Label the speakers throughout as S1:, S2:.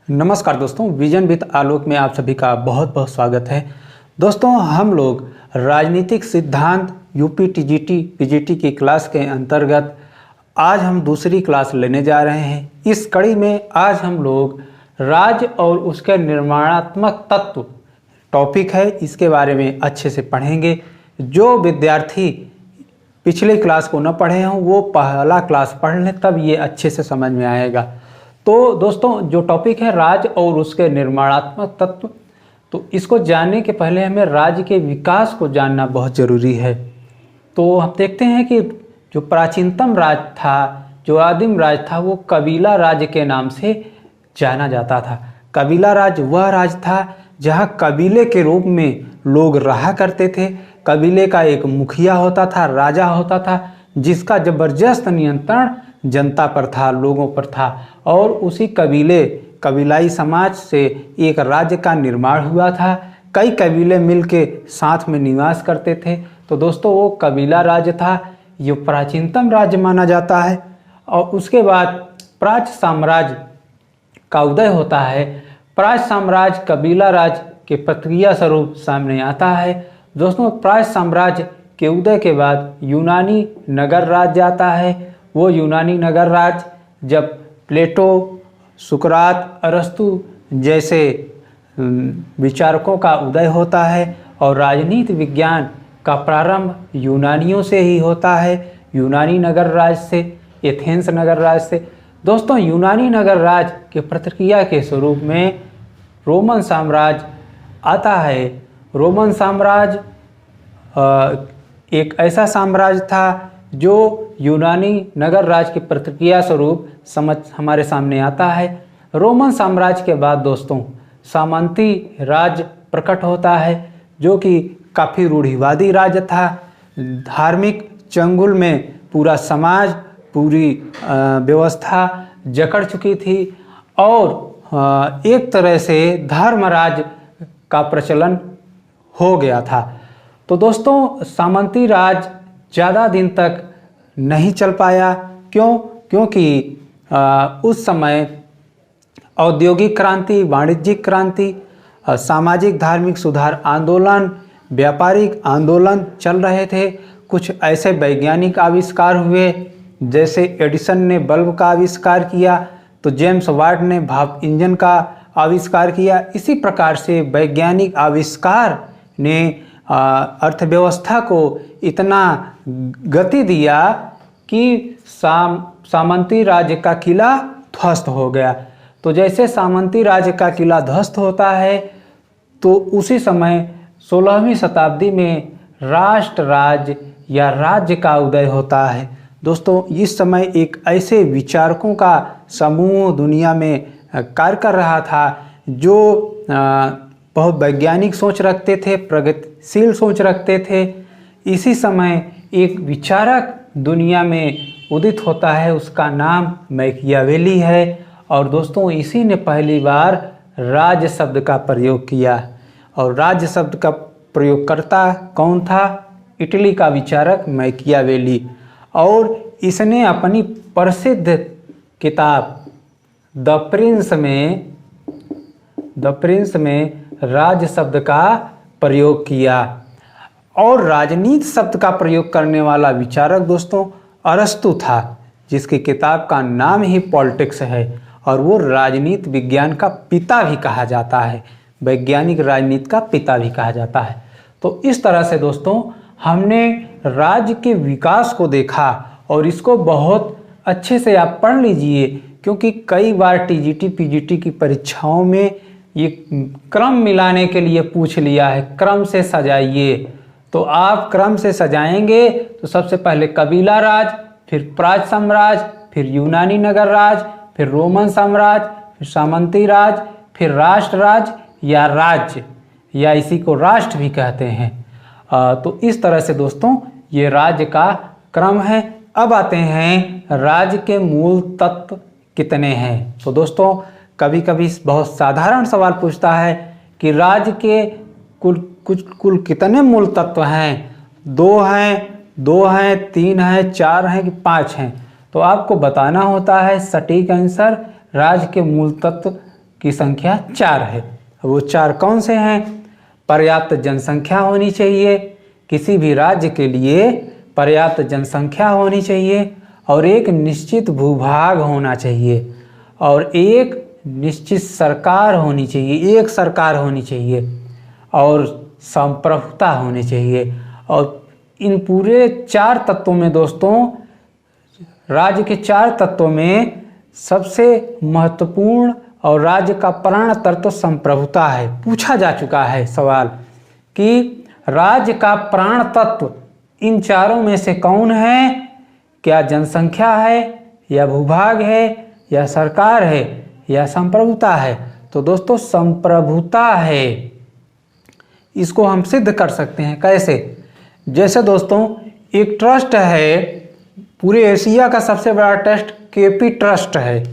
S1: नमस्कार दोस्तों, vision with आलोक में आप सभी का बहुत बहुत स्वागत है। दोस्तों, हम लोग राजनीतिक सिद्धांत यूपी टीजीटी पीजीटी की क्लास के अंतर्गत आज हम दूसरी क्लास लेने जा रहे हैं। इस कड़ी में आज हम लोग राज्य और उसके निर्माणात्मक तत्व टॉपिक है, इसके बारे में अच्छे से पढ़ेंगे। जो विद्यार्थी पिछले क्लास को न पढ़े हों वो पहला क्लास पढ़ लें, तब ये अच्छे से समझ में आएगा। तो दोस्तों, जो टॉपिक है राज्य और उसके निर्माणात्मक तत्व, तो इसको जानने के पहले हमें राज्य के विकास को जानना बहुत ज़रूरी है। तो हम देखते हैं कि जो प्राचीनतम राज्य था, जो आदिम राज्य था, वो कबीला राज्य के नाम से जाना जाता था। कबीला राज्य वह राज्य था जहाँ कबीले के रूप में लोग रहा करते थे। कबीले का एक मुखिया होता था, राजा होता था, जिसका ज़बरदस्त नियंत्रण जनता पर था, लोगों पर था। और उसी कबीलाई समाज से एक राज्य का निर्माण हुआ था। कई कबीले मिलके साथ में निवास करते थे। तो दोस्तों, वो कबीला राज्य था, ये प्राचीनतम राज्य माना जाता है। और उसके बाद प्राच्य साम्राज्य का उदय होता है। प्राच्य साम्राज्य कबीला राज्य के प्रतिक्रिया स्वरूप सामने आता है। दोस्तों, प्राच्य साम्राज्य के उदय के बाद यूनानी नगर राज्य आता है। वो यूनानी नगर राज्य जब प्लेटो, सुकरात, अरस्तु जैसे विचारकों का उदय होता है और राजनीति विज्ञान का प्रारंभ यूनानियों से ही होता है, यूनानी नगर राज्य से, एथेंस नगर राज्य से। दोस्तों, यूनानी नगर राज्य के प्रतिक्रिया के स्वरूप में रोमन साम्राज्य आता है। रोमन साम्राज्य एक ऐसा साम्राज्य था जो यूनानी नगर राज्य की प्रतिक्रिया स्वरूप हमारे सामने आता है। रोमन साम्राज्य के बाद दोस्तों सामंती राज्य प्रकट होता है, जो कि काफ़ी रूढ़िवादी राज्य था। धार्मिक चंगुल में पूरा समाज, पूरी व्यवस्था जकड़ चुकी थी और एक तरह से धर्मराज का प्रचलन हो गया था। तो दोस्तों, सामंती राज ज़्यादा दिन तक नहीं चल पाया। क्योंकि उस समय औद्योगिक क्रांति, वाणिज्यिक क्रांति, सामाजिक धार्मिक सुधार आंदोलन, व्यापारिक आंदोलन चल रहे थे। कुछ ऐसे वैज्ञानिक आविष्कार हुए, जैसे एडिसन ने बल्ब का आविष्कार किया, तो जेम्स वाट ने भाप इंजन का आविष्कार किया। इसी प्रकार से वैज्ञानिक आविष्कार ने अर्थव्यवस्था को इतना गति दिया कि सामंती राज्य का किला ध्वस्त हो गया। तो जैसे सामंती राज्य का किला ध्वस्त होता है, तो उसी समय 16वीं शताब्दी में राष्ट्र राज्य या राज्य का उदय होता है। दोस्तों, इस समय एक ऐसे विचारकों का समूह दुनिया में कार्य कर रहा था जो बहुत वैज्ञानिक सोच रखते थे, प्रगतिशील सोच रखते थे। इसी समय एक विचारक दुनिया में उदित होता है, उसका नाम मैकियावेली है। और दोस्तों, इसी ने पहली बार राज्य शब्द का प्रयोग किया। और राज्य शब्द का प्रयोगकर्ता कौन था? इटली का विचारक मैकियावेली। और इसने अपनी प्रसिद्ध किताब द प्रिंस में राज्य शब्द का प्रयोग किया। और राजनीति शब्द का प्रयोग करने वाला विचारक दोस्तों अरस्तु था, जिसकी किताब का नाम ही पॉलिटिक्स है। और वो राजनीति विज्ञान का पिता भी कहा जाता है, वैज्ञानिक राजनीति का पिता भी कहा जाता है। तो इस तरह से दोस्तों हमने राज्य के विकास को देखा, और इसको बहुत अच्छे से आप पढ़ लीजिए, क्योंकि कई बार टीजीटी पीजीटी की परीक्षाओं में ये क्रम मिलाने के लिए पूछ लिया है, क्रम से सजाइए। तो आप क्रम से सजाएंगे तो सबसे पहले कबीला राज, फिर प्राच्य साम्राज्य, फिर यूनानी नगर राज, फिर रोमन साम्राज्य, फिर सामंती राज, फिर राष्ट्र राज या राज्य, या इसी को राष्ट्र भी कहते हैं। तो इस तरह से दोस्तों ये राज्य का क्रम है। अब आते हैं राज्य के मूल तत्व कितने हैं। तो दोस्तों, कभी कभी बहुत साधारण सवाल पूछता है कि राज्य के कुल कितने मूल तत्व हैं? 2 हैं, 3 हैं, 4 हैं कि 5 हैं? तो आपको बताना होता है सटीक आंसर। राज्य के मूल तत्व की संख्या 4 है। वो 4 कौन से हैं? पर्याप्त जनसंख्या होनी चाहिए, किसी भी राज्य के लिए पर्याप्त जनसंख्या होनी चाहिए, और एक निश्चित भूभाग होना चाहिए, और एक निश्चित सरकार होनी चाहिए, एक सरकार होनी चाहिए, और संप्रभुता होनी चाहिए। और इन पूरे 4 तत्वों में दोस्तों, राज्य के 4 तत्वों में सबसे महत्वपूर्ण और राज्य का प्राण तत्व संप्रभुता है। पूछा जा चुका है सवाल कि राज्य का प्राण तत्व इन चारों में से कौन है? क्या जनसंख्या है, या भूभाग है, या सरकार है, या संप्रभुता है? तो दोस्तों संप्रभुता है। इसको हम सिद्ध कर सकते हैं। कैसे? जैसे दोस्तों एक ट्रस्ट है, पूरे एशिया का सबसे बड़ा ट्रस्ट केपी ट्रस्ट है,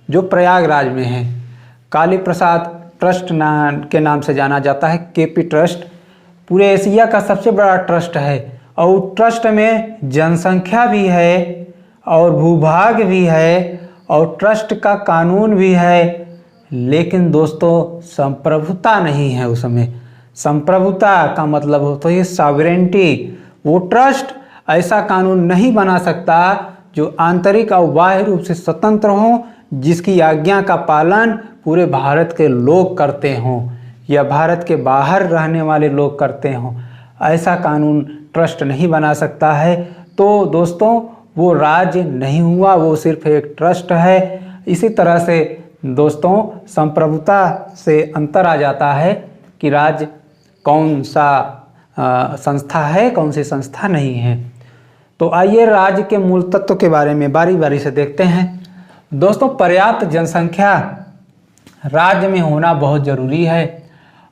S1: जो प्रयागराज में है। काली प्रसाद ट्रस्ट के नाम से जाना जाता है। केपी ट्रस्ट पूरे एशिया का सबसे बड़ा ट्रस्ट है, और ट्रस्ट में जनसंख्या भी है, और भूभाग भी है, और ट्रस्ट का कानून भी है। लेकिन दोस्तों संप्रभुता नहीं है उसमें। संप्रभुता का मतलब होता है सॉवरेंटी। वो ट्रस्ट ऐसा कानून नहीं बना सकता जो आंतरिक और बाह्य रूप से स्वतंत्र हो, जिसकी आज्ञा का पालन पूरे भारत के लोग करते हों या भारत के बाहर रहने वाले लोग करते हों। ऐसा कानून ट्रस्ट नहीं बना सकता है। तो दोस्तों वो राज्य नहीं हुआ, वो सिर्फ एक ट्रस्ट है। इसी तरह से दोस्तों संप्रभुता से अंतर आ जाता है कि राज्य कौन सा संस्था है, कौन सी संस्था नहीं है। तो आइए राज्य के मूल तत्व के बारे में बारी बारी से देखते हैं। दोस्तों पर्याप्त जनसंख्या राज्य में होना बहुत ज़रूरी है।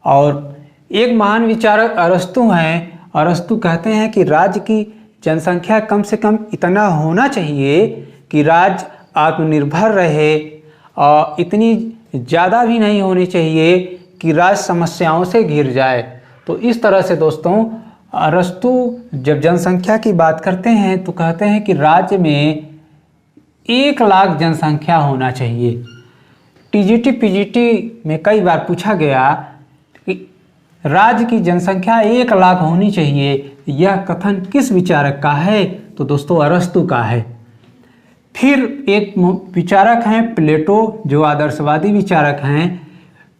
S1: और एक महान विचारक अरस्तु हैं। अरस्तु कहते हैं कि राज्य की जनसंख्या कम से कम इतना होना चाहिए कि राज्य आत्मनिर्भर रहे, और इतनी ज़्यादा भी नहीं होनी चाहिए कि राज्य समस्याओं से घिर जाए। तो इस तरह से दोस्तों अरस्तु जब जनसंख्या की बात करते हैं तो कहते हैं कि राज्य में 1 लाख जनसंख्या होना चाहिए। टीजीटी पीजीटी में कई बार पूछा गया कि राज्य की जनसंख्या 1 लाख होनी चाहिए, यह कथन किस विचारक का है? तो दोस्तों अरस्तु का है। फिर एक विचारक हैं प्लेटो, जो आदर्शवादी विचारक हैं।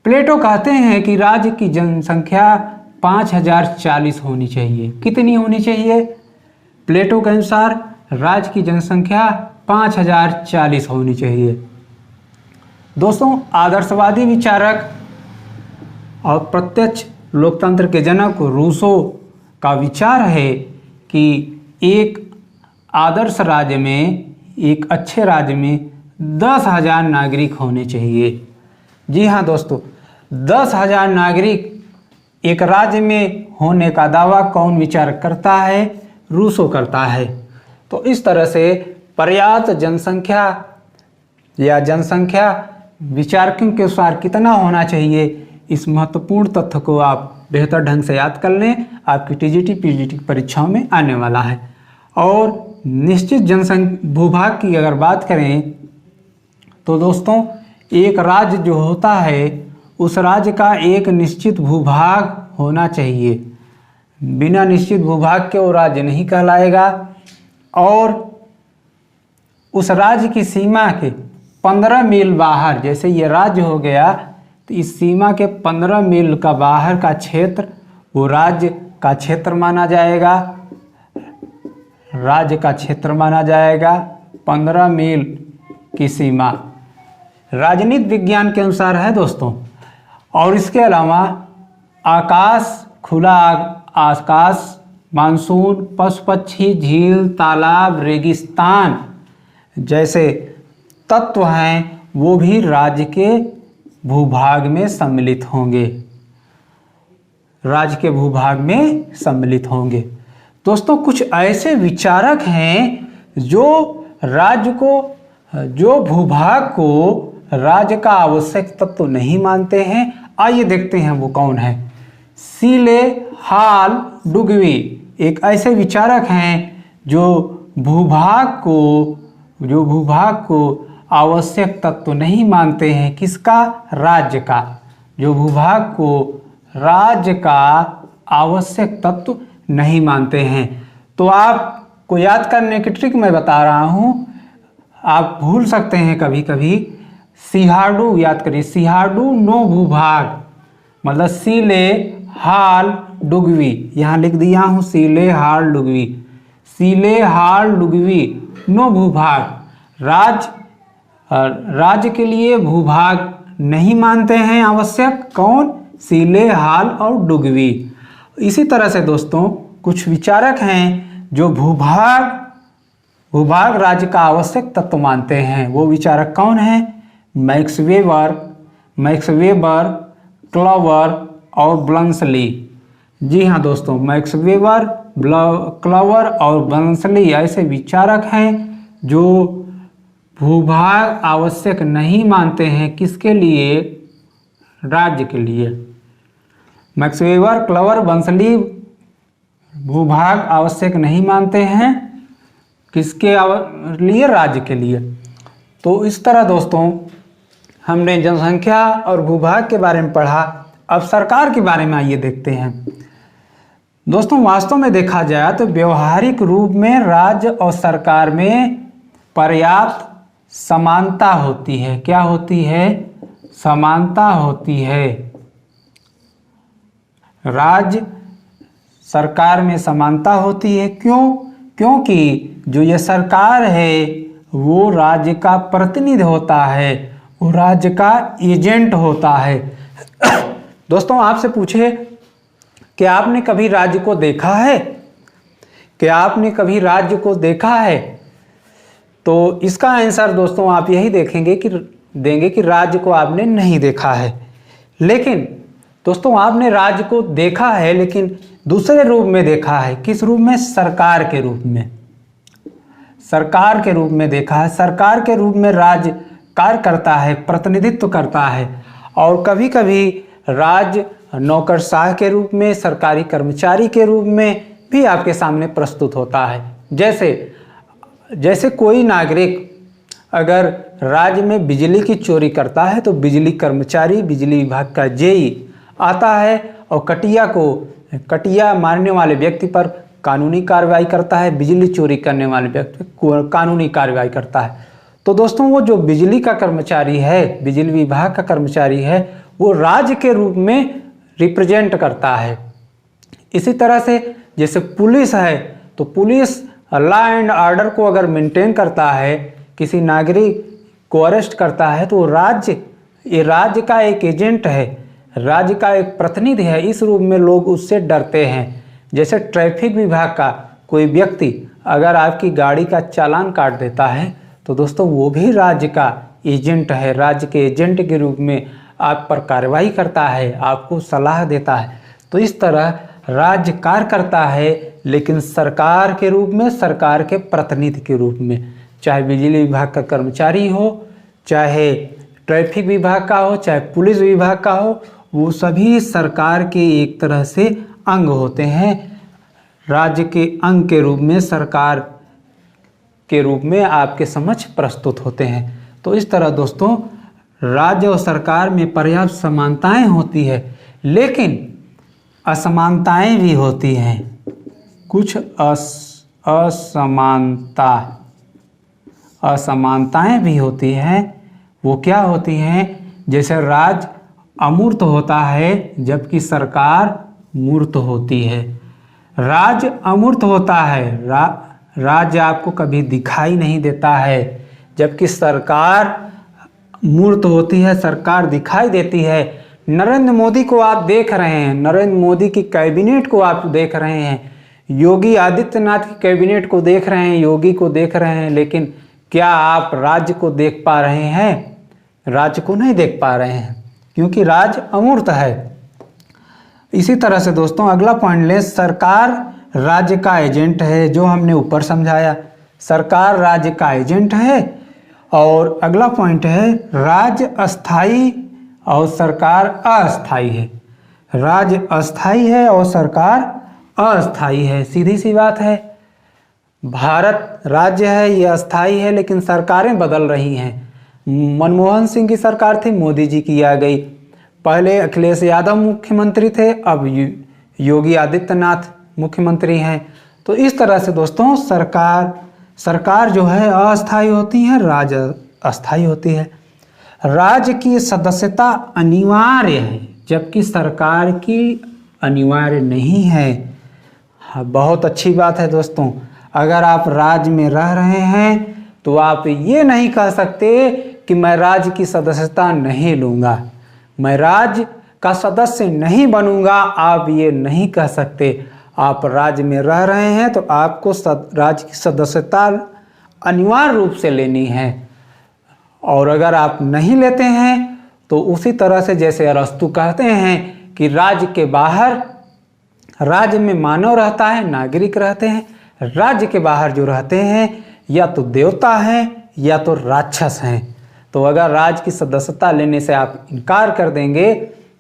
S1: प्लेटो कहते हैं कि राज्य की जनसंख्या 5040 होनी चाहिए। कितनी होनी चाहिए? प्लेटो के अनुसार राज्य की जनसंख्या 5040 होनी चाहिए। दोस्तों आदर्शवादी विचारक और प्रत्यक्ष लोकतंत्र के जनक रूसो का विचार है कि एक आदर्श राज्य में, एक अच्छे राज्य में 10,000 नागरिक होने चाहिए। जी हाँ दोस्तों, 10,000 नागरिक एक राज्य में होने का दावा कौन विचारक करता है? रूसो करता है। तो इस तरह से पर्याप्त जनसंख्या या जनसंख्या विचारकों के अनुसार कितना होना चाहिए, इस महत्वपूर्ण तथ्य को आप बेहतर ढंग से याद कर लें। आपकी टीजीटी पीजीटी परीक्षाओं में आने वाला है। और निश्चित जनसंख्या भूभाग की अगर बात करें तो दोस्तों एक राज्य जो होता है उस राज्य का एक निश्चित भूभाग होना चाहिए। बिना निश्चित भूभाग के वो राज्य नहीं कहलाएगा। और उस राज्य की सीमा के 15 मील बाहर, जैसे ये राज्य हो गया तो इस सीमा के 15 मील का बाहर का क्षेत्र वो राज्य का क्षेत्र माना जाएगा। राज्य का क्षेत्र माना जाएगा 15 मील की सीमा राजनीति विज्ञान के अनुसार है दोस्तों। और इसके अलावा आकाश, खुला आकाश, मानसून, पशु पक्षी, झील, तालाब, रेगिस्तान जैसे तत्व हैं वो भी राज्य के भूभाग में सम्मिलित होंगे। राज्य के भूभाग में सम्मिलित होंगे। दोस्तों कुछ ऐसे विचारक हैं जो राज्य को, जो भूभाग को राज्य का आवश्यक तत्व नहीं मानते हैं। आइए देखते हैं वो कौन है। सीले हाल डुगवी एक ऐसे विचारक हैं जो भूभाग को आवश्यक तत्व नहीं मानते हैं। किसका? राज्य का। जो भूभाग को राज्य का आवश्यक तत्व नहीं मानते हैं। तो आपको याद करने की ट्रिक मैं बता रहा हूं, आप भूल सकते हैं कभी कभी। सिहाडू याद करिए, सिहाडू नो भूभाग, मतलब सीले हाल डुगवी, यहाँ लिख दिया हूँ सीले हाल डुगवी, सीले हाल डुगवी नो भूभाग। राज्य के लिए भूभाग नहीं मानते हैं आवश्यक, कौन? सीले हाल और डुगवी। इसी तरह से दोस्तों कुछ विचारक हैं जो भूभाग राज्य का आवश्यक तत्व मानते हैं। वो विचारक कौन है? मैक्स वेबर, क्लवर और ब्लंसली। जी हाँ दोस्तों, मैक्स वेबर, क्लवर और ब्लंसली ऐसे विचारक हैं जो भूभाग आवश्यक नहीं मानते हैं। किसके लिए? राज्य के लिए। मैक्स वेबर, क्लवर, ब्लंसली भूभाग आवश्यक नहीं मानते हैं। किसके लिए? राज्य के लिए। तो इस तरह दोस्तों हमने जनसंख्या और भूभाग के बारे में पढ़ा। अब सरकार के बारे में आइए देखते हैं। दोस्तों वास्तव में देखा जाए तो व्यवहारिक रूप में राज्य और सरकार में पर्याप्त समानता होती है। क्या होती है? समानता होती है। राज्य सरकार में समानता होती है। क्यों? क्योंकि जो ये सरकार है वो राज्य का प्रतिनिधि होता है, वो राज्य का एजेंट होता है। दोस्तों आपसे पूछे कि आपने कभी राज्य को देखा है? क्या आपने कभी राज्य को देखा है? तो इसका आंसर दोस्तों आप यही देंगे कि राज्य को आपने नहीं देखा है। लेकिन दोस्तों आपने राज्य को देखा है, लेकिन दूसरे रूप में देखा है। किस रूप में? सरकार के रूप में। सरकार के रूप में देखा है। सरकार के रूप में राज्य कार्य करता है, प्रतिनिधित्व करता है। और कभी कभी राज्य नौकरशाह के रूप में, सरकारी कर्मचारी के रूप में भी आपके सामने प्रस्तुत होता है। जैसे कोई नागरिक अगर राज्य में बिजली की चोरी करता है तो बिजली कर्मचारी, बिजली विभाग का जेई आता है और कटिया मारने वाले व्यक्ति पर कानूनी कार्रवाई करता है, बिजली चोरी करने वाले व्यक्ति पर कानूनी कार्रवाई करता है। तो दोस्तों वो जो बिजली का कर्मचारी है, बिजली विभाग का कर्मचारी है, वो राज्य के रूप में रिप्रेजेंट करता है। इसी तरह से जैसे पुलिस है, तो पुलिस लॉ एंड ऑर्डर को अगर मेंटेन करता है, किसी नागरिक को अरेस्ट करता है, तो ये राज्य का एक एजेंट है, राज्य का एक प्रतिनिधि है। इस रूप में लोग उससे डरते हैं। जैसे ट्रैफिक विभाग का कोई व्यक्ति अगर आपकी गाड़ी का चालान काट देता है, तो दोस्तों वो भी राज्य का एजेंट है। राज्य के एजेंट के रूप में आप पर कार्रवाई करता है, आपको सलाह देता है। तो इस तरह राज्य कार्य करता है, लेकिन सरकार के रूप में, सरकार के प्रतिनिधि के रूप में। चाहे बिजली विभाग का कर्मचारी हो, चाहे ट्रैफिक विभाग का हो, चाहे पुलिस विभाग का हो, वो सभी सरकार के एक तरह से अंग होते हैं। राज्य के अंग के रूप में, सरकार के रूप में आपके समक्ष प्रस्तुत होते हैं। तो इस तरह दोस्तों राज्य और सरकार में पर्याप्त समानताएं होती है, लेकिन असमानताएं भी होती हैं। कुछ असमानताएं भी होती हैं। वो क्या होती हैं? जैसे राज्य अमूर्त होता है जबकि सरकार मूर्त होती है। राज्य अमूर्त होता है, राज्य आपको कभी दिखाई नहीं देता है, जबकि सरकार मूर्त होती है, सरकार दिखाई देती है। नरेंद्र मोदी को आप देख रहे हैं, नरेंद्र मोदी की कैबिनेट को आप देख रहे हैं, योगी आदित्यनाथ की कैबिनेट को देख रहे हैं, योगी को देख रहे हैं, लेकिन क्या आप राज्य को देख पा रहे हैं? राज्य को नहीं देख पा रहे हैं, क्योंकि राज्य अमूर्त है। इसी तरह से दोस्तों अगला पॉइंट लें, सरकार राज्य का एजेंट है। जो हमने ऊपर समझाया, सरकार राज्य का एजेंट है। और अगला पॉइंट है, राज्य अस्थाई और सरकार अस्थाई है। राज्य अस्थाई है और सरकार अस्थाई है। सीधी सी बात है। भारत राज्य है, ये अस्थाई है, लेकिन सरकारें बदल रही हैं। मनमोहन सिंह की सरकार थी, मोदी जी की आ गई। पहले अखिलेश यादव मुख्यमंत्री थे, अब योगी आदित्यनाथ मुख्यमंत्री हैं। तो इस तरह से दोस्तों सरकार जो है अस्थायी होती है, राज्य अस्थायी होती है। राज्य की सदस्यता अनिवार्य है, जबकि सरकार की अनिवार्य नहीं है। हाँ, बहुत अच्छी बात है दोस्तों। अगर आप राज्य में रह रहे हैं तो आप ये नहीं कह सकते कि मैं राज्य की सदस्यता नहीं लूँगा, मैं राज्य का सदस्य नहीं बनूंगा, आप ये नहीं कह सकते। आप राज्य में रह रहे हैं तो आपको राज्य की सदस्यता अनिवार्य रूप से लेनी है। और अगर आप नहीं लेते हैं तो उसी तरह से जैसे अरस्तु कहते हैं कि राज्य के बाहर, राज्य में मानव रहता है, नागरिक रहते हैं, राज्य के बाहर जो रहते हैं या तो देवता हैं या तो राक्षस हैं। तो अगर राज्य की सदस्यता लेने से आप इनकार कर देंगे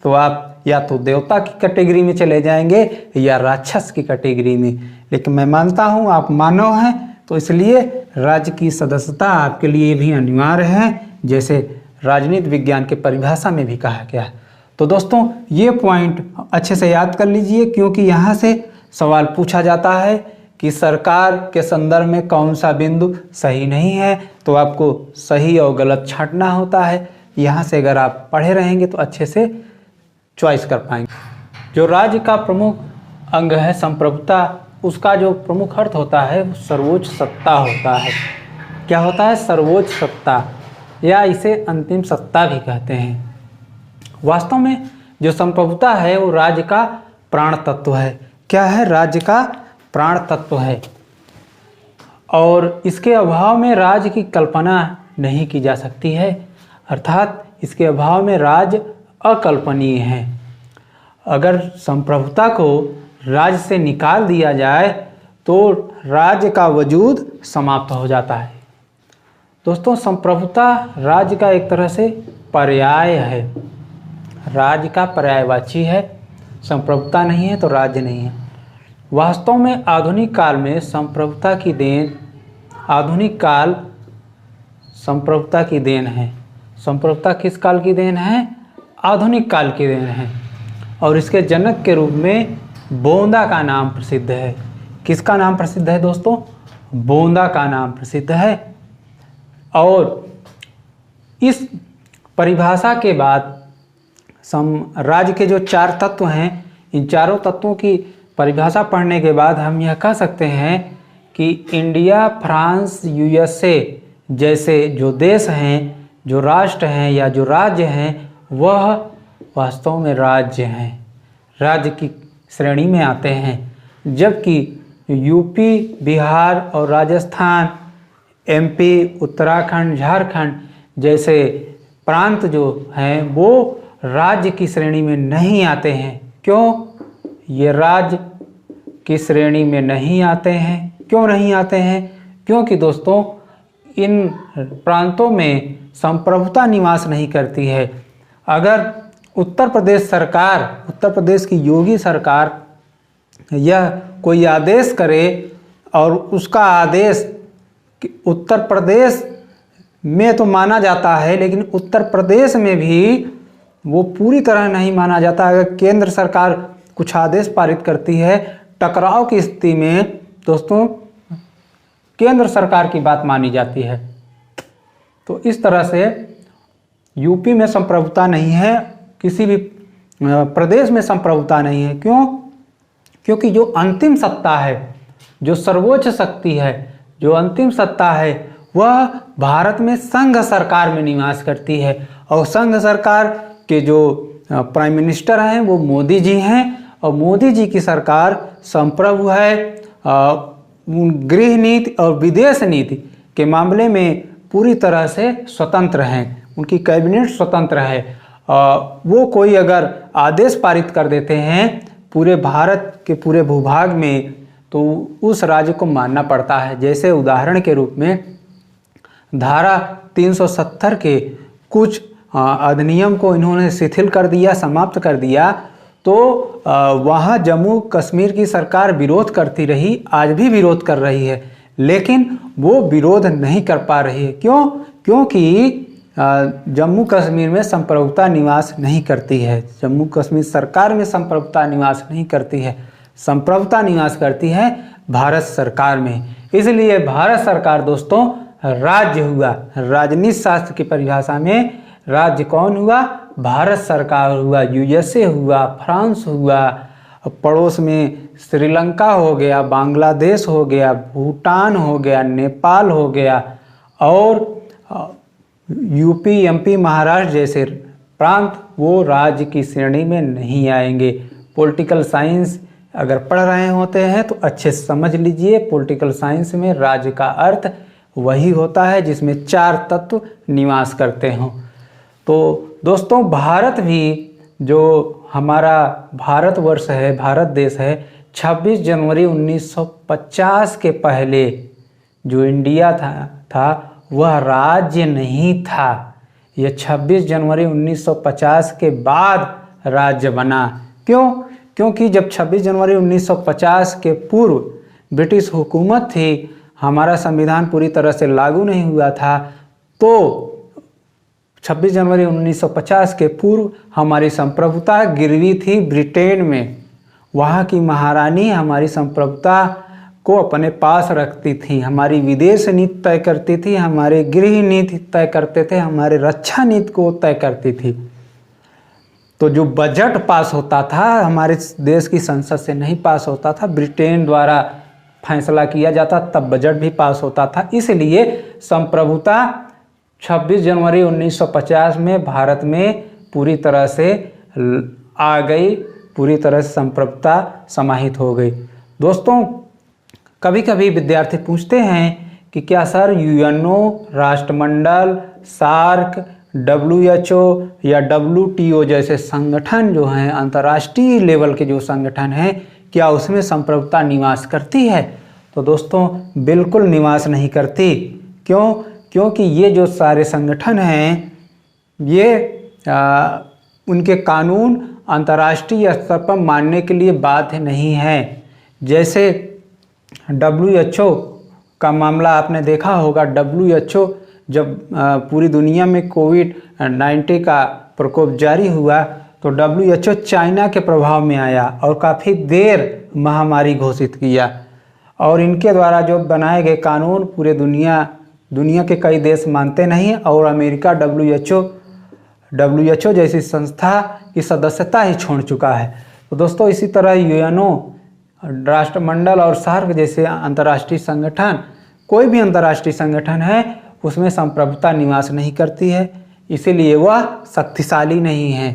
S1: तो आप या तो देवता की कैटेगरी में चले जाएंगे या राक्षस की कैटेगरी में। लेकिन मैं मानता हूँ आप मानव हैं, तो इसलिए राज्य की सदस्यता आपके लिए भी अनिवार्य है, जैसे राजनीति विज्ञान के परिभाषा में भी कहा गया है। तो दोस्तों ये पॉइंट अच्छे से याद कर लीजिए, क्योंकि यहाँ से सवाल पूछा जाता है कि सरकार के संदर्भ में कौन सा बिंदु सही नहीं है, तो आपको सही और गलत छांटना होता है। यहाँ से अगर आप पढ़े रहेंगे तो अच्छे से चॉइस कर पाएंगे। जो राज्य का प्रमुख अंग है संप्रभुता, उसका जो प्रमुख अर्थ होता है वो सर्वोच्च सत्ता होता है। क्या होता है? सर्वोच्च सत्ता, या इसे अंतिम सत्ता भी कहते हैं। वास्तव में जो संप्रभुता है वो राज्य का प्राण तत्व है। क्या है? राज्य का प्राण तत्व है, और इसके अभाव में राज्य की कल्पना नहीं की जा सकती है, अर्थात इसके अभाव में राज्य अकल्पनीय है। अगर संप्रभुता को राज्य से निकाल दिया जाए तो राज्य का वजूद समाप्त हो जाता है। दोस्तों, संप्रभुता राज्य का एक तरह से पर्याय है, राज्य का पर्यायवाची है। संप्रभुता नहीं है तो राज्य नहीं है। वास्तव में आधुनिक काल में संप्रभुता की देन, आधुनिक काल संप्रभुता की देन है। संप्रभुता किस काल की देन है? आधुनिक काल की देन है। और इसके जनक के रूप में बोंदा का नाम प्रसिद्ध है। किसका नाम प्रसिद्ध है दोस्तों? बोंदा का नाम प्रसिद्ध है। और इस परिभाषा के बाद राज्य के जो 4 तत्व हैं, इन चारों तत्वों की परिभाषा पढ़ने के बाद हम यह कह सकते हैं कि इंडिया, फ्रांस, यूएसए जैसे जो देश हैं, जो राष्ट्र हैं या जो राज्य हैं, वह वास्तव में राज्य हैं, राज्य की श्रेणी में आते हैं। जबकि यूपी, बिहार और राजस्थान, एमपी, उत्तराखंड, झारखंड जैसे प्रांत जो हैं वो राज्य की श्रेणी में नहीं आते हैं। क्यों? ये राज्य की श्रेणी में नहीं आते हैं। क्यों नहीं आते हैं? क्योंकि दोस्तों इन प्रांतों में संप्रभुता निवास नहीं करती है। अगर उत्तर प्रदेश सरकार, उत्तर प्रदेश की योगी सरकार यह कोई आदेश करे और उसका आदेश उत्तर प्रदेश में तो माना जाता है, लेकिन उत्तर प्रदेश में भी वो पूरी तरह नहीं माना जाता। अगर केंद्र सरकार कुछ आदेश पारित करती है, टकराव की स्थिति में दोस्तों केंद्र सरकार की बात मानी जाती है। तो इस तरह से यूपी में संप्रभुता नहीं है, किसी भी प्रदेश में संप्रभुता नहीं है। क्यों? क्योंकि जो अंतिम सत्ता है, जो सर्वोच्च शक्ति है, जो अंतिम सत्ता है, वह भारत में संघ सरकार में निवास करती है। और संघ सरकार के जो प्राइम मिनिस्टर हैं वो मोदी जी हैं, और मोदी जी की सरकार संप्रभु है। गृह नीति और विदेश नीति के मामले में पूरी तरह से स्वतंत्र हैं, उनकी कैबिनेट स्वतंत्र है। वो कोई अगर आदेश पारित कर देते हैं पूरे भारत के पूरे भूभाग में, तो उस राज्य को मानना पड़ता है। जैसे उदाहरण के रूप में धारा 370 के कुछ अधिनियम को इन्होंने शिथिल कर दिया, समाप्त कर दिया, तो वहाँ जम्मू कश्मीर की सरकार विरोध करती रही, आज भी विरोध कर रही है, लेकिन वो विरोध नहीं कर पा रही है। क्यों? क्योंकि जम्मू कश्मीर में संप्रभुता निवास नहीं करती है। जम्मू कश्मीर सरकार में संप्रभुता निवास नहीं करती है, संप्रभुता निवास करती है भारत सरकार में। इसलिए भारत सरकार दोस्तों राज्य हुआ। राजनीति शास्त्र की परिभाषा में राज्य कौन हुआ? भारत सरकार हुआ। यूएसए हुआ, फ्रांस हुआ, पड़ोस में श्रीलंका हो गया, बांग्लादेश हो गया, भूटान हो गया, नेपाल हो गया, और यूपी, एमपी, महाराष्ट्र जैसे प्रांत वो राज्य की श्रेणी में नहीं आएंगे। पॉलिटिकल साइंस अगर पढ़ रहे होते हैं तो अच्छे से समझ लीजिए, पॉलिटिकल साइंस में राज्य का अर्थ वही होता है जिसमें 4 तत्व निवास करते हों। तो दोस्तों भारत भी, जो हमारा भारतवर्ष है, भारत देश है, 26 जनवरी 1950 के पहले जो इंडिया था वह राज्य नहीं था। यह 26 जनवरी 1950 के बाद राज्य बना। क्यों? क्योंकि जब 26 जनवरी 1950 के पूर्व ब्रिटिश हुकूमत थी, हमारा संविधान पूरी तरह से लागू नहीं हुआ था, तो 26 जनवरी 1950 के पूर्व हमारी संप्रभुता गिरवी थी ब्रिटेन में। वहाँ की महारानी हमारी संप्रभुता को अपने पास रखती थी, हमारी विदेश नीति तय करती थी, हमारे गृह नीति तय करते थे, हमारे रक्षा नीति को तय करती थी। तो जो बजट पास होता था हमारे देश की संसद से नहीं पास होता था, ब्रिटेन द्वारा फैसला किया जाता, तब बजट भी पास होता था। इसलिए संप्रभुता 26 जनवरी 1950 में भारत में पूरी तरह से आ गई, पूरी तरह से संप्रभुता समाहित हो गई। दोस्तों कभी कभी विद्यार्थी पूछते हैं कि क्या सर यूएनओ, राष्ट्रमंडल, सार्क, WHO या WTO जैसे संगठन जो हैं, अंतर्राष्ट्रीय लेवल के जो संगठन हैं, क्या उसमें संप्रभुता निवास करती है? तो दोस्तों बिल्कुल निवास नहीं करती। क्यों? क्योंकि ये जो सारे संगठन हैं ये उनके कानून अंतर्राष्ट्रीय स्तर पर मानने के लिए बाध्य नहीं है। जैसे WHO का मामला आपने देखा होगा। WHO जब पूरी दुनिया में कोविड-19 का प्रकोप जारी हुआ तो WHO चाइना के प्रभाव में आया और काफ़ी देर महामारी घोषित किया, और इनके द्वारा जो बनाए गए कानून पूरे दुनिया के कई देश मानते नहीं, और अमेरिका WHO जैसी संस्था की सदस्यता ही छोड़ चुका है। तो दोस्तों इसी तरह यूएनओ, राष्ट्रमंडल और सार्क जैसे अंतर्राष्ट्रीय संगठन, कोई भी अंतर्राष्ट्रीय संगठन है उसमें संप्रभुता निवास नहीं करती है, इसीलिए वह शक्तिशाली नहीं है,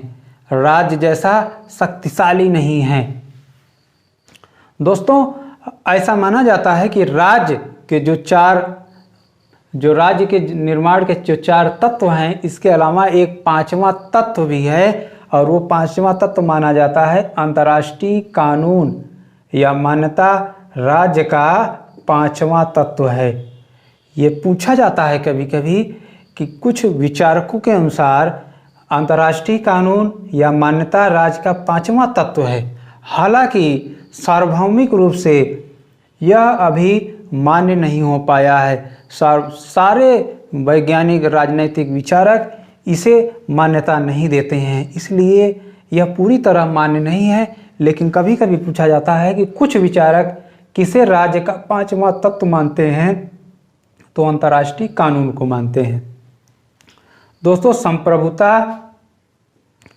S1: राज्य जैसा शक्तिशाली नहीं है। दोस्तों ऐसा माना जाता है कि राज्य के जो राज्य के निर्माण के जो 4 तत्व हैं, इसके अलावा एक 5वां तत्व भी है, और वो 5वां तत्व माना जाता है अंतर्राष्ट्रीय कानून या मान्यता। राज्य का 5वां तत्व है। ये पूछा जाता है कभी कभी कि कुछ विचारकों के अनुसार अंतर्राष्ट्रीय कानून या मान्यता राज्य का 5वां तत्व है। हालांकि सार्वभौमिक रूप से यह अभी मान्य नहीं हो पाया है। सारे वैज्ञानिक, राजनीतिक विचारक इसे मान्यता नहीं देते हैं, इसलिए यह पूरी तरह मान्य नहीं है। लेकिन कभी कभी पूछा जाता है कि कुछ विचारक किसे राज्य का 5वां तत्व मानते हैं, तो अंतर्राष्ट्रीय कानून को मानते हैं। दोस्तों संप्रभुता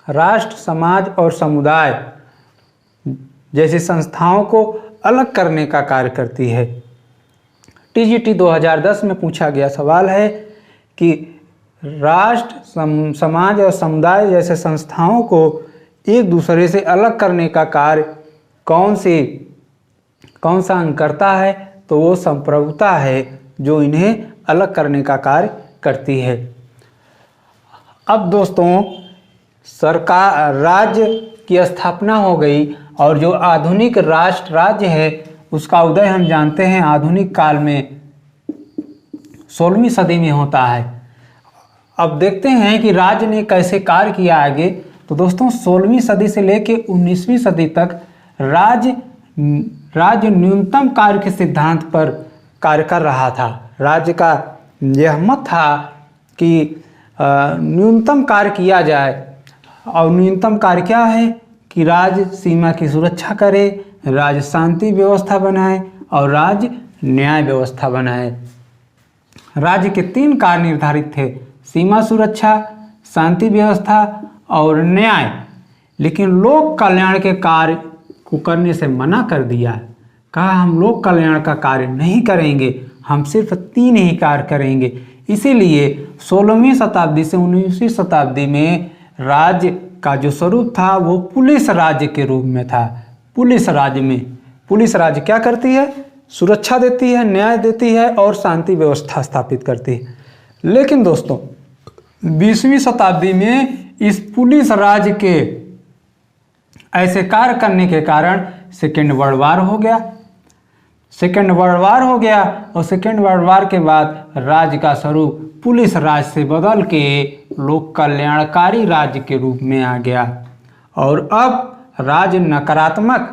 S1: राष्ट्र, समाज और समुदाय जैसी संस्थाओं को अलग करने का कार्य करती है। TGT 2010 में पूछा गया सवाल है कि राष्ट्र, समाज और समुदाय जैसे संस्थाओं को एक दूसरे से अलग करने का कार्य कौन सा अंग करता है, तो वो संप्रभुता है जो इन्हें अलग करने का कार्य करती है। अब दोस्तों सरकार, राज्य की स्थापना हो गई, और जो आधुनिक राष्ट्र राज्य है उसका उदय हम जानते हैं आधुनिक काल में 16वीं सदी में होता है। अब देखते हैं कि राज्य ने कैसे कार्य किया आगे। तो दोस्तों 16वीं सदी से लेकर 19वीं सदी तक राज्य न्यूनतम कार्य के सिद्धांत पर कार्य कर रहा था। राज्य का यह मत था कि न्यूनतम कार्य किया जाए। और न्यूनतम कार्य क्या है कि राज्य सीमा की सुरक्षा करे, राज्य शांति व्यवस्था बनाए और राज्य न्याय व्यवस्था बनाए। राज्य के 3 कार्य निर्धारित थे, सीमा सुरक्षा, शांति व्यवस्था और न्याय। लेकिन लोक कल्याण के कार्य को करने से मना कर दिया। कहा हम लोक कल्याण का कार्य नहीं करेंगे, हम सिर्फ 3 ही कार्य करेंगे। इसीलिए 16वीं शताब्दी से 19वीं शताब्दी में राज्य का जो स्वरूप था वो पुलिस राज्य के रूप में था। पुलिस राज्य में पुलिस राज्य क्या करती है? सुरक्षा देती है, न्याय देती है और शांति व्यवस्था स्थापित करती है। लेकिन दोस्तों 20वीं शताब्दी में इस पुलिस राज्य के ऐसे कार्य करने के कारण सेकेंड वर्ल्ड वार हो गया। सेकेंड वर्ल्ड वार हो गया और सेकेंड वर्ल्ड वार के बाद राज्य का स्वरूप पुलिस राज्य से बदल के लोक कल्याणकारी राज्य के रूप में आ गया। और अब राज्य नकारात्मक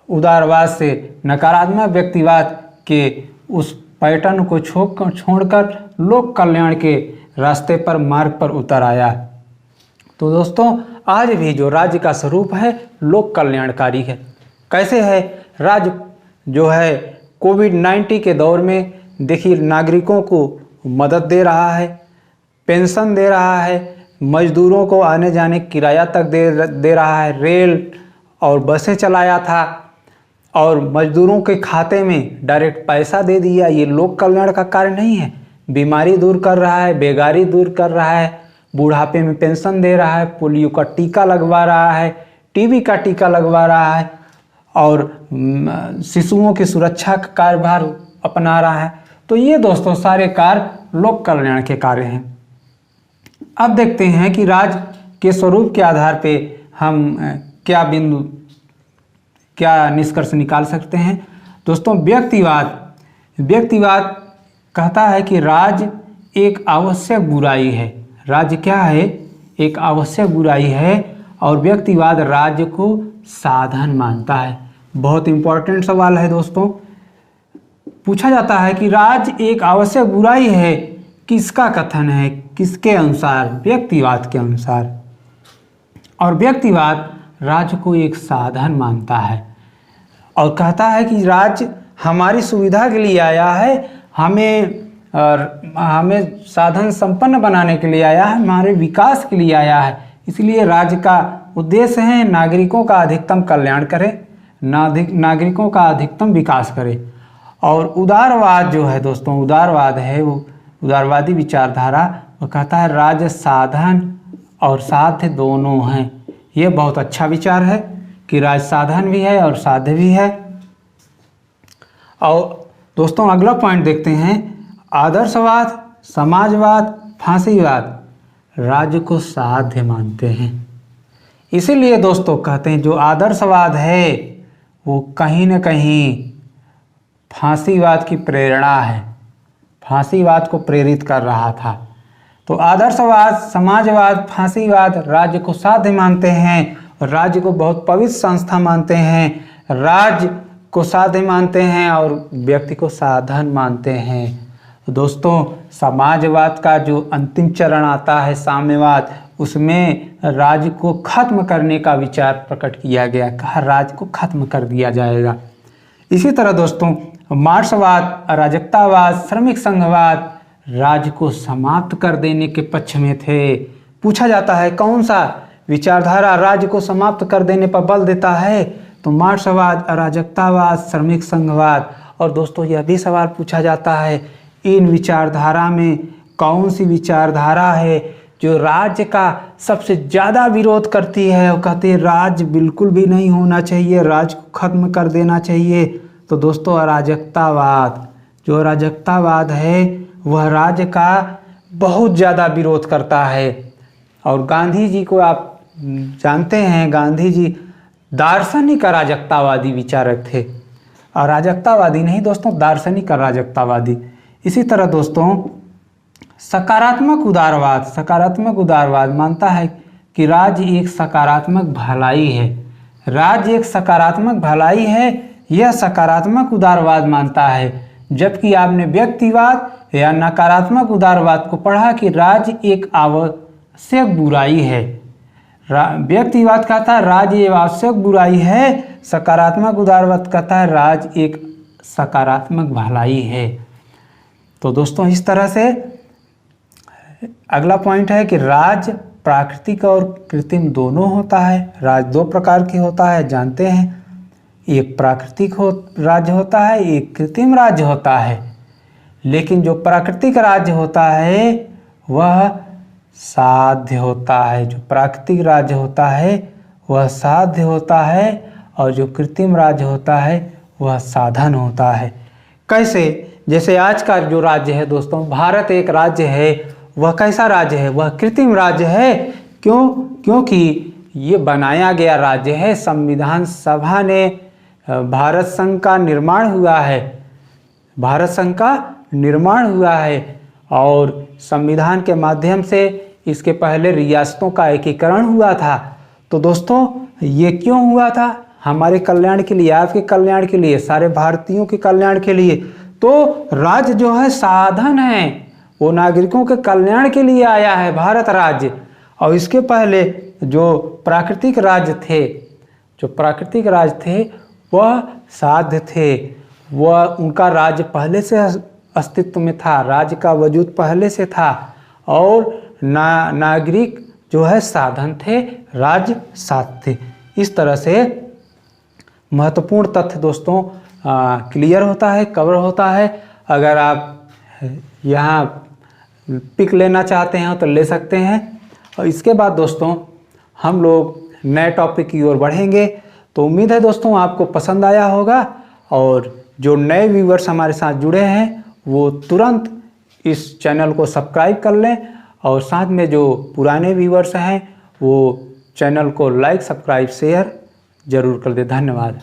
S1: उदारवाद से नकारात्मक व्यक्तिवाद के उस पैटर्न को छोड़कर लोक कल्याण के रास्ते पर मार्ग पर उतर आया। तो दोस्तों आज भी जो राज्य का स्वरूप है लोक कल्याणकारी है। कैसे है? राज्य जो है कोविड-19 के दौर में देखिए नागरिकों को मदद दे रहा है, पेंशन दे रहा है, मजदूरों को आने जाने किराया तक दे रहा है, रेल और बसें चलाया था और मजदूरों के खाते में डायरेक्ट पैसा दे दिया। ये लोक कल्याण का कार्य नहीं है? बीमारी दूर कर रहा है, बेगारी दूर कर रहा है, बुढ़ापे में पेंशन दे रहा है, पोलियो का टीका लगवा रहा है, टीबी का टीका लगवा रहा है और शिशुओं की सुरक्षा का कार्यभार अपना रहा है। तो ये दोस्तों सारे कार्य लोक कल्याण के कार्य हैं। अब देखते हैं कि राज्य के स्वरूप के आधार पे हम क्या निष्कर्ष निकाल सकते हैं। दोस्तों व्यक्तिवाद कहता है कि राज्य एक आवश्यक बुराई है। राज्य क्या है? एक आवश्यक बुराई है और व्यक्तिवाद राज्य को साधन मानता है। बहुत इंपॉर्टेंट सवाल है दोस्तों। पूछा जाता है कि राज्य एक आवश्यक बुराई है, किसका कथन है? किसके अनुसार? व्यक्तिवाद के अनुसार। और व्यक्तिवाद राज्य को एक साधन मानता है और कहता है कि राज्य हमारी सुविधा के लिए आया है, हमें साधन संपन्न बनाने के लिए आया है, हमारे विकास के लिए आया है। इसलिए राज्य का उद्देश्य है नागरिकों का अधिकतम कल्याण करे, नागरिकों का अधिकतम विकास करे। और उदारवाद जो है दोस्तों, उदारवाद है वो उदारवादी विचारधारा, वो कहता है राज्य साधन और साध्य दोनों हैं। ये बहुत अच्छा विचार है कि राज्य साधन भी है और साध्य भी है। और दोस्तों अगला पॉइंट देखते हैं, आदर्शवाद, समाजवाद, फांसीवाद राज्य को साध्य मानते हैं। इसीलिए दोस्तों कहते हैं जो आदर्शवाद है वो कहीं न कहीं फांसीवाद की प्रेरणा है, फांसीवाद को प्रेरित कर रहा था। तो आदर्शवाद, समाजवाद, फांसीवाद राज्य को साध्य मानते हैं और राज्य को बहुत पवित्र संस्था मानते हैं, राज्य को साध्य मानते हैं और व्यक्ति को साधन मानते हैं। दोस्तों समाजवाद का जो अंतिम चरण आता है साम्यवाद, उसमें राज्य को खत्म करने का विचार प्रकट किया गया, कहा राज्य को खत्म कर दिया जाएगा। इसी तरह दोस्तों मार्क्सवाद, अराजकतावाद, श्रमिक संघवाद राज्य को समाप्त कर देने के पक्ष में थे। पूछा जाता है कौन सा विचारधारा राज्य को समाप्त कर देने पर बल देता है? तो मार्क्सवाद, अराजकतावाद, श्रमिक संघवाद। और दोस्तों यह भी सवाल पूछा जाता है इन विचारधारा में कौन सी विचारधारा है जो राज्य का सबसे ज़्यादा विरोध करती है और कहती है राज्य बिल्कुल भी नहीं होना चाहिए, राज्य को खत्म कर देना चाहिए? तो दोस्तों अराजकतावाद, जो अराजकतावाद है वह राज्य का बहुत ज़्यादा विरोध करता है। और गांधी जी को आप जानते हैं, गांधी जी दार्शनिक अराजकतावादी विचारक थे। अराजकतावादी नहीं दोस्तों, दार्शनिक अराजकतावादी। इसी तरह दोस्तों सकारात्मक उदारवाद मानता है कि राज्य एक सकारात्मक भलाई है, राज्य एक सकारात्मक भलाई है। यह सकारात्मक उदारवाद मानता है जबकि आपने व्यक्तिवाद या नकारात्मक उदारवाद को पढ़ा कि राज्य एक आवश्यक बुराई है। व्यक्तिवाद कहता है राज्य एक आवश्यक बुराई है, सकारात्मक उदारवाद कहता है राज्य एक सकारात्मक भलाई है। तो दोस्तों इस तरह से अगला पॉइंट है कि राज्य प्राकृतिक और कृत्रिम दोनों होता है। राज्य दो प्रकार की होता है, जानते हैं, एक प्राकृतिक राज्य होता है, एक कृत्रिम राज्य होता है। लेकिन जो प्राकृतिक राज्य होता है वह साध्य होता है, जो प्राकृतिक राज्य होता है वह साध्य होता है, और जो कृत्रिम राज्य होता है वह साधन होता है। कैसे? जैसे आज का जो राज्य है दोस्तों, भारत एक राज्य है, वह कैसा राज्य है? वह कृत्रिम राज्य है। क्यों? क्योंकि ये बनाया गया राज्य है। संविधान सभा ने भारत संघ का निर्माण हुआ है, भारत संघ का निर्माण हुआ है, और संविधान के माध्यम से इसके पहले रियासतों का एकीकरण हुआ था। तो दोस्तों ये क्यों हुआ था? हमारे कल्याण के लिए, आपके कल्याण के लिए, सारे भारतीयों के कल्याण के लिए। तो राज्य जो है साधन है, वो नागरिकों के कल्याण के लिए आया है भारत राज्य। और इसके पहले जो प्राकृतिक राज्य थे, जो प्राकृतिक राज्य थे वह साध्य थे, वह उनका राज्य पहले से अस्तित्व में था, राज्य का वजूद पहले से था, और नागरिक जो है साधन थे, राज्य साध्य थे। इस तरह से महत्वपूर्ण तथ्य दोस्तों क्लियर होता है, कवर होता है। अगर आप यहाँ पिक लेना चाहते हैं तो ले सकते हैं। और इसके बाद दोस्तों हम लोग नए टॉपिक की ओर बढ़ेंगे। तो उम्मीद है दोस्तों आपको पसंद आया होगा, और जो नए व्यूवर्स हमारे साथ जुड़े हैं वो तुरंत इस चैनल को सब्सक्राइब कर लें, और साथ में जो पुराने व्यूवर्स हैं वो चैनल को लाइक, सब्सक्राइब, शेयर जरूर कर दें। धन्यवाद।